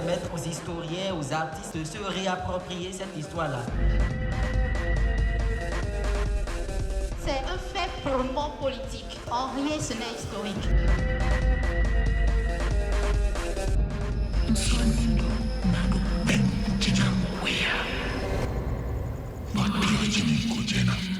permettre aux historiens, aux artistes de se réapproprier cette histoire-là. C'est un fait purement politique. En rien, ce n'est historique. Not